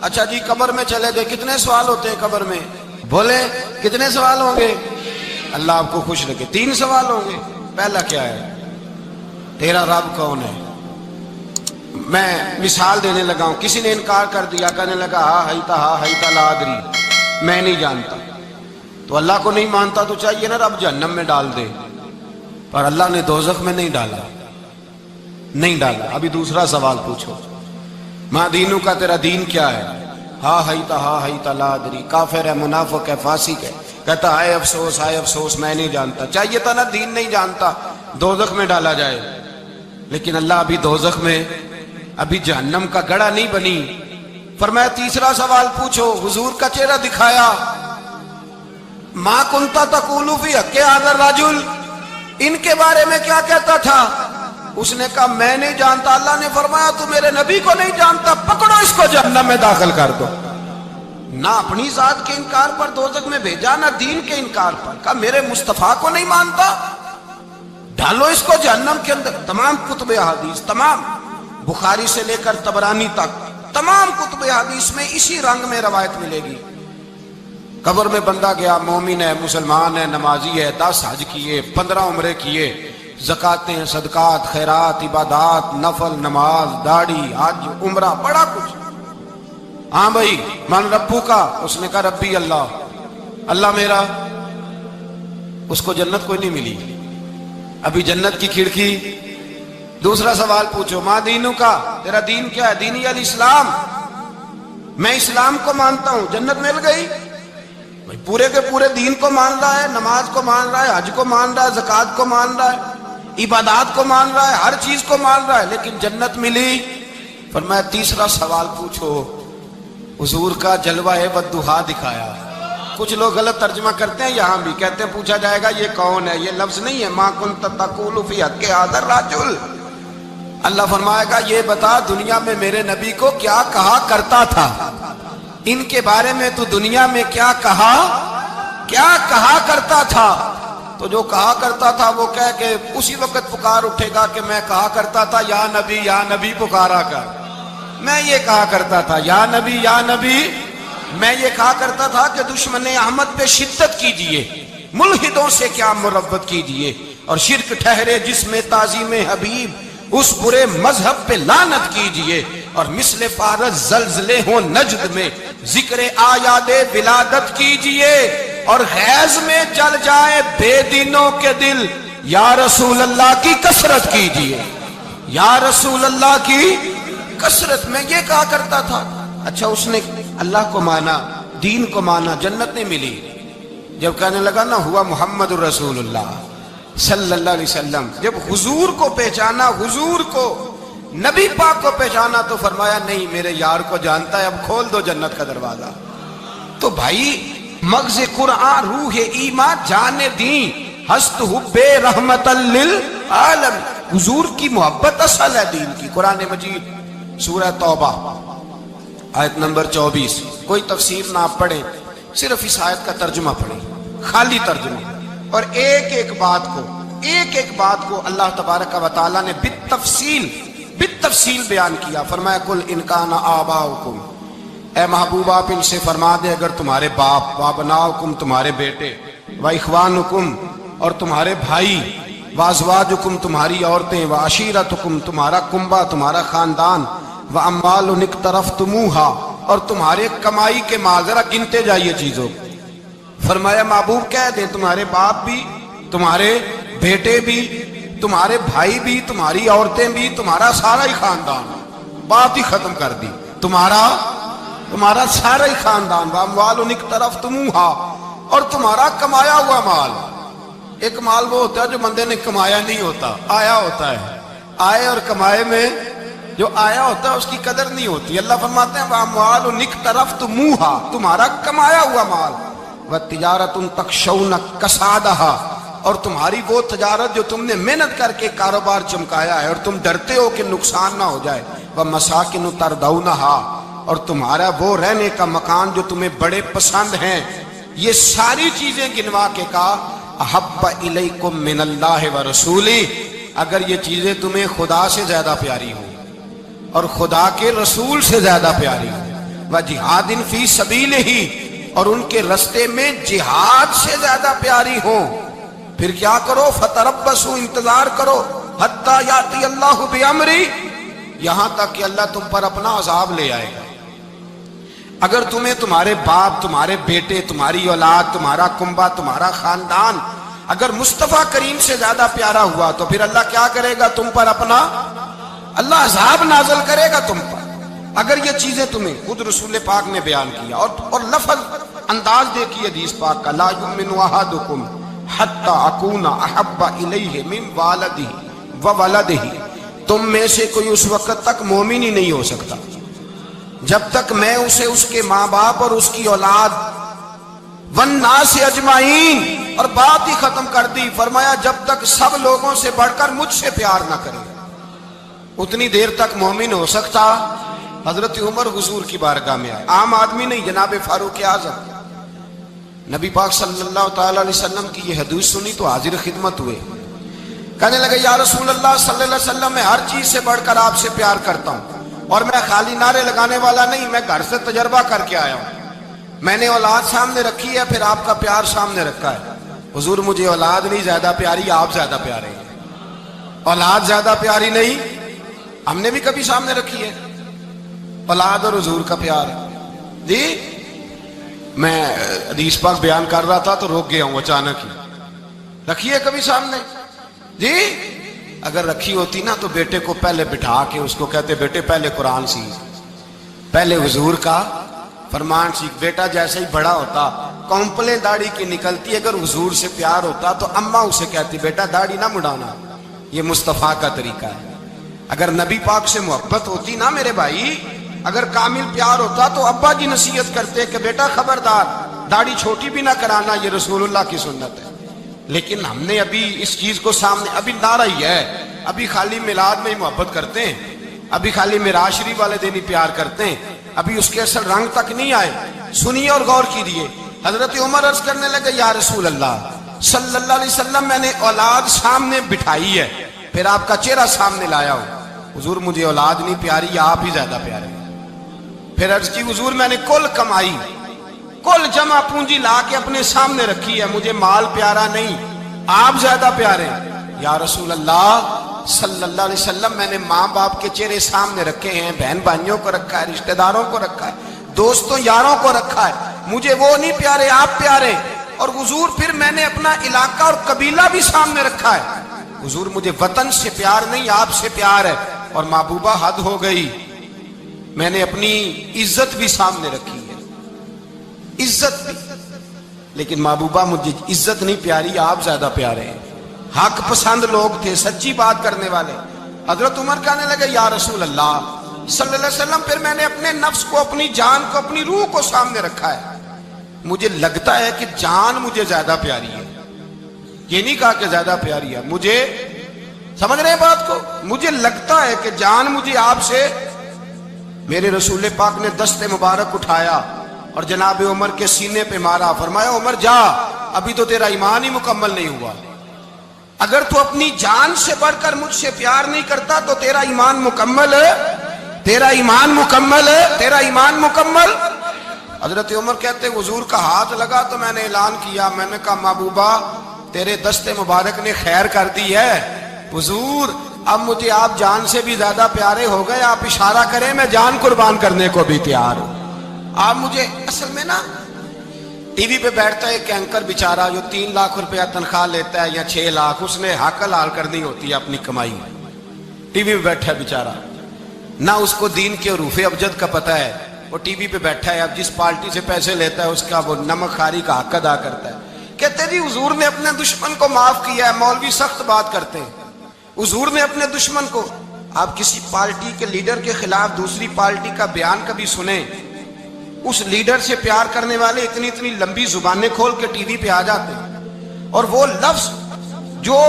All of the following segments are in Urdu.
اچھا جی قبر میں چلے گئے، کتنے سوال ہوتے ہیں قبر میں؟ بولے کتنے سوال ہوں گے؟ اللہ آپ کو خوش رکھے، 3 سوال ہوں گے۔ پہلا کیا ہے؟ تیرا رب کون ہے؟ میں مثال دینے لگا ہوں، کسی نے انکار کر دیا، کہنے لگا ہا ہیتا لا ادری، میں نہیں جانتا۔ تو اللہ کو نہیں مانتا تو چاہیے نا رب جہنم میں ڈال دے، پر اللہ نے دوزخ میں نہیں ڈالا، نہیں ڈالا۔ ابھی دوسرا سوال پوچھو، ماں دینوں کا، تیرا دین کیا ہے؟ ہا ہیتا لا ادری، کافر ہے، منافق ہے، فاسق ہے، کہتا ہائے افسوس میں نہیں جانتا۔ چاہیے تھا نا دین نہیں جانتا دوزخ میں ڈالا جائے، لیکن اللہ ابھی دوزخ میں، ابھی جہنم کا گڑھا نہیں بنی۔ فرمایا تیسرا سوال پوچھو، حضور کا چہرہ دکھایا، ما کنتا تقول فی حق ھذا الرجل، ان کے بارے میں کیا کہتا تھا؟ اس نے کہا میں نہیں جانتا۔ اللہ نے فرمایا تو میرے نبی کو نہیں جانتا، پکڑو اس کو جہنم میں داخل کر دو۔ نہ اپنی ذات کے انکار پر دوزخ میں بھیجا، نہ دین کے انکار پر، کہا میرے مصطفیٰ کو نہیں مانتا، ڈالو اس کو جہنم کے اندر۔ تمام کتب احادیث، تمام بخاری سے لے کر طبرانی تک، تمام کتب احادیث میں اسی رنگ میں روایت ملے گی۔ قبر میں بندہ گیا، مومن ہے، مسلمان ہے، نمازی ہے، 10 حج کیے، 15 عمرے کیے، زکاتیں، صدقات، خیرات، عبادات، نفل، نماز، داڑھی، حج، عمرہ، بڑا کچھ۔ ہاں بھائی من ربو کا، اس نے کہا ربی اللہ، اللہ میرا۔ اس کو جنت کوئی نہیں ملی، ابھی جنت کی کھڑکی۔ دوسرا سوال پوچھو، ماں دینوں کا، تیرا دین کیا ہے؟ دینی الاسلام، میں اسلام کو مانتا ہوں، جنت مل گئی۔ بھائی پورے کے پورے دین کو مان رہا ہے، نماز کو مان رہا ہے، حج کو مان رہا ہے، زکوٰۃ کو مان رہا ہے، عبادات کو مان رہا ہے، ہر چیز کو مان رہا ہے، لیکن جنت ملی۔ فرمایا تیسرا سوال پوچھو، حضور کا جلوہ والضحیٰ دکھایا۔ کچھ لوگ غلط ترجمہ کرتے ہیں، یہاں بھی کہتے ہیں پوچھا جائے گا یہ کون ہے، یہ لفظ نہیں ہے، ما کنت تقول فی حق ھذا الرجل۔ اللہ فرمائے گا یہ بتا دنیا میں میرے نبی کو کیا کہا کرتا تھا، ان کے بارے میں تو دنیا میں کیا کہا کرتا تھا۔ تو جو کہا کرتا تھا وہ کہہ کے اسی وقت پکار اٹھے گا کہ میں کہا کرتا تھا یا نبی پکارا کر، میں یہ کہا کرتا تھا یا نبی، میں یہ کہا کرتا تھا کہ دشمن احمد پہ شدت کیجئے، ملحدوں سے کیا مربت کیجئے، اور شرک ٹھہرے جس میں تعظیم حبیب، اس برے مذہب پہ لعنت کیجئے، اور مثل فارس زلزلے ہوں نجد میں ذکر آیات ولادت کیجئے، اور غیظ میں جل جائے بے دینوں کے دل، یا رسول اللہ کی کثرت کیجئے، یا رسول اللہ کی کثرت۔ میں یہ کہا کرتا تھا۔ اچھا اس نے اللہ کو مانا، دین کو مانا، جنت نہیں ملی۔ جب کہنے لگا نا ہوا محمد الرسول اللہ صلی اللہ علیہ وسلم، جب حضور کو پہچانا، حضور کو، نبی پاک کو پہچانا، تو فرمایا نہیں میرے یار کو جانتا ہے، اب کھول دو جنت کا دروازہ۔ تو بھائی مغز قرآن، روح ایمان، جان دین، ہست حب رحمت للعالم، حضور کی محبت اصل ہے دین کی۔ قرآن مجید سورہ توبہ آیت نمبر 24، کوئی تفسیر نہ آپ پڑھیں، صرف اس آیت کا ترجمہ پڑھیں، خالی ترجمہ، اور ایک ایک بات کو اللہ تبارک و تعالیٰ نے بالتفصیل بیان کیا۔ فرمایا کل ان کان آباؤکم، اے محبوب آپ ان سے فرما دے اگر تمہارے باپ، وابناؤکم تمہارے بیٹے، واخوانکم اور تمہارے بھائی، وازواجکم تمہاری عورتیں، وعشیرتکم تمہارا کنبہ، تمہارا خاندان، واموال اقترفتموہا اور تمہارے کمائی کے مال، ذرا گنتے جائیے چیزوں۔ فرمایا محبوب کہہ دیں تمہارے باپ بھی، تمہارے بیٹے بھی، تمہارے بھائی بھی، تمہاری عورتیں بھی، تمہارا سارا ہی خاندان، بات ہی ختم کر دی، تمہارا سارا ہی خاندان، واموال اقترفتموہا اور تمہارا کمایا ہوا مال۔ ایک مال وہ ہوتا ہے جو بندے نے کمایا نہیں ہوتا، آیا ہوتا ہے، آئے اور کمائے میں جو آیا ہوتا ہے اس کی قدر نہیں ہوتی۔ اللہ فرماتے ہیں واموال اقترفتموہا، تمہارا کمایا ہوا مال، وتجارت تخشون کسادہا اور تمہاری وہ تجارت جو تم نے محنت کر کے کاروبار چمکایا ہے اور تم ڈرتے ہو کہ نقصان نہ ہو جائے، ومساکن تردونہا اور تمہارا وہ رہنے کا مکان جو تمہیں بڑے پسند ہیں۔ یہ ساری چیزیں گنوا کے کہا احب الیکم من اللہ ورسولہ، اگر یہ چیزیں تمہیں خدا سے زیادہ پیاری ہوں اور خدا کے رسول سے زیادہ پیاری ہوں، وجہاد فی سبیلہ، اور ان کے رستے میں جہاد سے زیادہ پیاری ہو، پھر کیا کرو؟ فتربصوا، انتظار کرو، حتی یاتی اللہ بامری، یہاں تک کہ اللہ تم پر اپنا عذاب لے آئے گا۔ اگر تمہیں تمہارے باپ، تمہارے بیٹے، تمہاری اولاد، تمہارا کنبہ، تمہارا خاندان اگر مصطفیٰ کریم سے زیادہ پیارا ہوا تو پھر اللہ کیا کرے گا تم پر؟ اپنا اللہ عذاب نازل کرے گا تم پر۔ اگر یہ چیزیں تمہیں خود رسول پاک نے بیان کیا اور لفظ انداز دیکھیے حدیث پاک کا، لا یؤمن احدکم حتی اکون احب الیہ من والدہ وولدہ، تم میں سے کوئی اس وقت تک مومن ہی نہیں ہو سکتا جب تک میں اسے اس کے ماں باپ اور اس کی اولاد والناس اجمعین، اور بات ہی ختم کر دی، فرمایا جب تک سب لوگوں سے بڑھ کر مجھ سے پیار نہ کرے اتنی دیر تک مومن ہو سکتا۔ حضرت عمر حضور کی بارگاہ میں آئے، عام آدمی نہیں، جناب فاروق اعظم، نبی پاک صلی اللہ تعالی علیہ وسلم کی یہ حدیث سنی تو حاضر خدمت ہوئے، کہنے لگے یا رسول اللہ صلی اللہ علیہ وسلم، میں ہر چیز سے بڑھ کر آپ سے پیار کرتا ہوں، اور میں خالی نعرے لگانے والا نہیں، میں گھر سے تجربہ کر کے آیا ہوں، میں نے اولاد سامنے رکھی ہے، پھر آپ کا پیار سامنے رکھا ہے۔ حضور مجھے اولاد نہیں زیادہ پیاری، آپ زیادہ پیارے ہیں۔ اولاد زیادہ پیاری نہیں، ہم نے بھی کبھی سامنے رکھی ہے اولاد اور حضور کا پیار جی۔ میں حدیث پاک بیان کر رہا تھا تو روک گیا ہوں اچانک ہی، رکھی ہے کبھی سامنے جی؟ اگر رکھی ہوتی نا تو بیٹے کو پہلے بٹھا کے اس کو کہتے بیٹے پہلے قرآن سیکھ، پہلے حضور کا فرمان سیکھ۔ بیٹا جیسے ہی بڑا ہوتا کونپلیں داڑھی کی نکلتی، اگر حضور سے پیار ہوتا تو اماں اسے کہتی بیٹا داڑھی نہ مڑانا، یہ مصطفیٰ کا طریقہ ہے۔ اگر نبی پاک سے محبت ہوتی نا میرے بھائی، اگر کامل پیار ہوتا تو ابا جی نصیحت کرتے کہ بیٹا خبردار داڑھی چھوٹی بھی نہ کرانا، یہ رسول اللہ کی سنت ہے۔ لیکن ہم نے ابھی اس چیز کو سامنے، ابھی نعرہ ہی ہے، ابھی خالی میلاد میں ہی محبت کرتے ہیں، ابھی خالی معراج شریف والے دن ہی پیار کرتے ہیں، ابھی اس کے اصل رنگ تک نہیں آئے۔ سنیے اور غور کیجیے، حضرت عمر عرض کرنے لگے یا رسول اللہ صلی اللہ علیہ وسلم، میں نے اولاد سامنے بٹھائی ہے، پھر آپ کا چہرہ سامنے لایا ہوں، حضور مجھے اولاد نہیں پیاری، آپ ہی زیادہ پیارے۔ پھر عرض کی حضور میں نے کل کمائی، کل جمع پونجی لا کے اپنے سامنے رکھی ہے، مجھے مال پیارا نہیں، آپ زیادہ پیارے۔ یا رسول اللہ صلی اللہ علیہ وسلم، میں نے ماں باپ کے چہرے سامنے رکھے ہیں، بہن بھائیوں کو رکھا ہے، رشتہ داروں کو رکھا ہے، دوستوں یاروں کو رکھا ہے، مجھے وہ نہیں پیارے، آپ پیارے۔ اور حضور پھر میں نے اپنا علاقہ اور قبیلہ بھی سامنے رکھا ہے، حضور مجھے وطن سے پیار نہیں، آپ سے پیار ہے۔ اور محبوبہ حد ہو گئی، میں نے اپنی عزت بھی سامنے رکھی ہے، عزت بھی، لیکن محبوبہ مجھے عزت نہیں پیاری، آپ زیادہ پیارے ہیں۔ حق پسند لوگ تھے، سچی بات کرنے والے۔ حضرت عمر کہنے لگے یا رسول اللہ صلی اللہ علیہ وسلم، پھر میں نے اپنے نفس کو، اپنی جان کو، اپنی روح کو سامنے رکھا ہے، مجھے لگتا ہے کہ جان مجھے زیادہ پیاری ہے، یہ نہیں کہا کہ زیادہ پیاری ہے، مجھے سمجھ رہے ہیں بات کو، مجھے لگتا ہے کہ جان مجھے آپ سے۔ میرے رسول پاک نے دست مبارک اٹھایا اور جناب عمر کے سینے پہ مارا، فرمایا عمر جا، ابھی تو تیرا ایمان ہی مکمل نہیں ہوا، اگر تو اپنی جان سے بڑھ کر مجھ سے پیار نہیں کرتا تو تیرا ایمان مکمل ہے، تیرا ایمان مکمل ہے، تیرا ایمان مکمل۔ حضرت عمر کہتے حضور کا ہاتھ لگا تو میں نے اعلان کیا، میں نے کہا محبوبہ تیرے دست مبارک نے خیر کر دی ہے، حضور اب مجھے آپ جان سے بھی زیادہ پیارے ہو گئے، آپ اشارہ کریں میں جان قربان کرنے کو بھی تیار ہوں۔ آپ مجھے، اصل میں نا ٹی وی پہ بیٹھتا ہے ایک اینکر بیچارہ جو 3 لاکھ روپیہ تنخواہ لیتا ہے یا 6 لاکھ، اس نے حق حلال کرنی ہوتی ہے اپنی کمائی، ٹی وی پہ بیٹھا ہے بیچارہ، نہ اس کو دین کے حروف ابجد کا پتہ ہے، وہ ٹی وی پہ بیٹھا ہے، اب جس پارٹی سے پیسے لیتا ہے اس کا وہ نمک خاری کا حق ادا کرتا ہے۔ کہتے جی حضور نے اپنے دشمن کو معاف کیا ہے، مولوی سخت بات کرتے ہیں، حضور نے اپنے دشمن کو، آپ کسی پارٹی کے لیڈر کے خلاف دوسری پارٹی کا بیان کبھی سنیں، اس لیڈر سے پیار کرنے والے اتنی اتنی لمبی زبانیں کھول کے ٹی وی پہ آ جاتے ہیں، اور وہ لفظ جو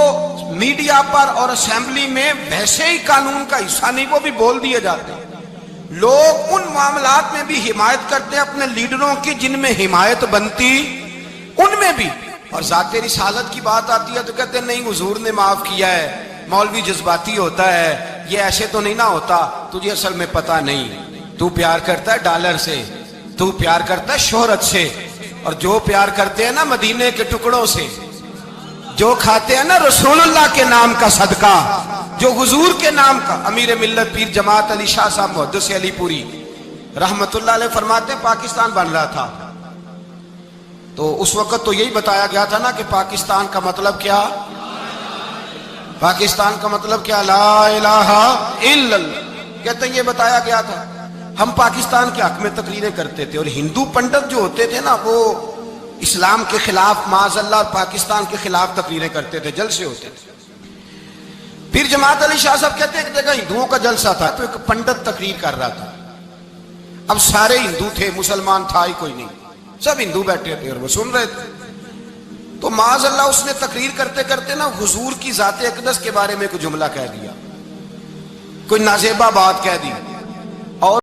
میڈیا پر اور اسمبلی میں ویسے ہی قانون کا حصہ نہیں وہ بھی بول دیے جاتے ہیں۔ لوگ ان معاملات میں بھی حمایت کرتے ہیں اپنے لیڈروں کی جن میں حمایت بنتی ان میں بھی، اور ذات رسالت کی بات آتی ہے تو کہتے ہیں نہیں حضور نے معاف کیا ہے، مولوی جذباتی ہوتا ہے، یہ ایسے تو نہیں نہ ہوتا، تجھے اصل میں پتہ نہیں۔ تو پیار کرتا ہے ڈالر سے، تو پیار کرتا ہے شہرت سے، اور جو پیار کرتے ہیں نا مدینے کے ٹکڑوں سے، جو کھاتے ہیں نا رسول اللہ کے نام کا صدقہ، جو حضور کے نام کا۔ امیر ملت پیر جماعت علی شاہ صاحب محدث علی پوری رحمت اللہ علیہ فرماتے ہیں پاکستان بن رہا تھا تو اس وقت تو یہی بتایا گیا تھا نا کہ پاکستان کا مطلب کیا، پاکستان کا مطلب کیا، لا الہ الا اللہ، کہتے ہیں یہ بتایا گیا تھا۔ ہم پاکستان کے حق میں تقریریں کرتے تھے، اور ہندو پنڈت جو ہوتے تھے نا وہ اسلام کے خلاف معاذ اللہ پاکستان کے خلاف تقریریں کرتے تھے، جلسے ہوتے تھے۔ پھر جماعت علی شاہ صاحب کہتے ہیں ایک جگہ ہندوؤں کا جلسہ تھا تو ایک پنڈت تقریر کر رہا تھا، اب سارے ہندو تھے، مسلمان تھا ہی کوئی نہیں، سب ہندو بیٹھے تھے اور وہ سن رہے تھے۔ تو معاذ اللہ اس نے تقریر کرتے کرتے نا حضور کی ذات اقدس کے بارے میں کوئی جملہ کہہ دیا، کوئی نازیبہ بات کہہ دی،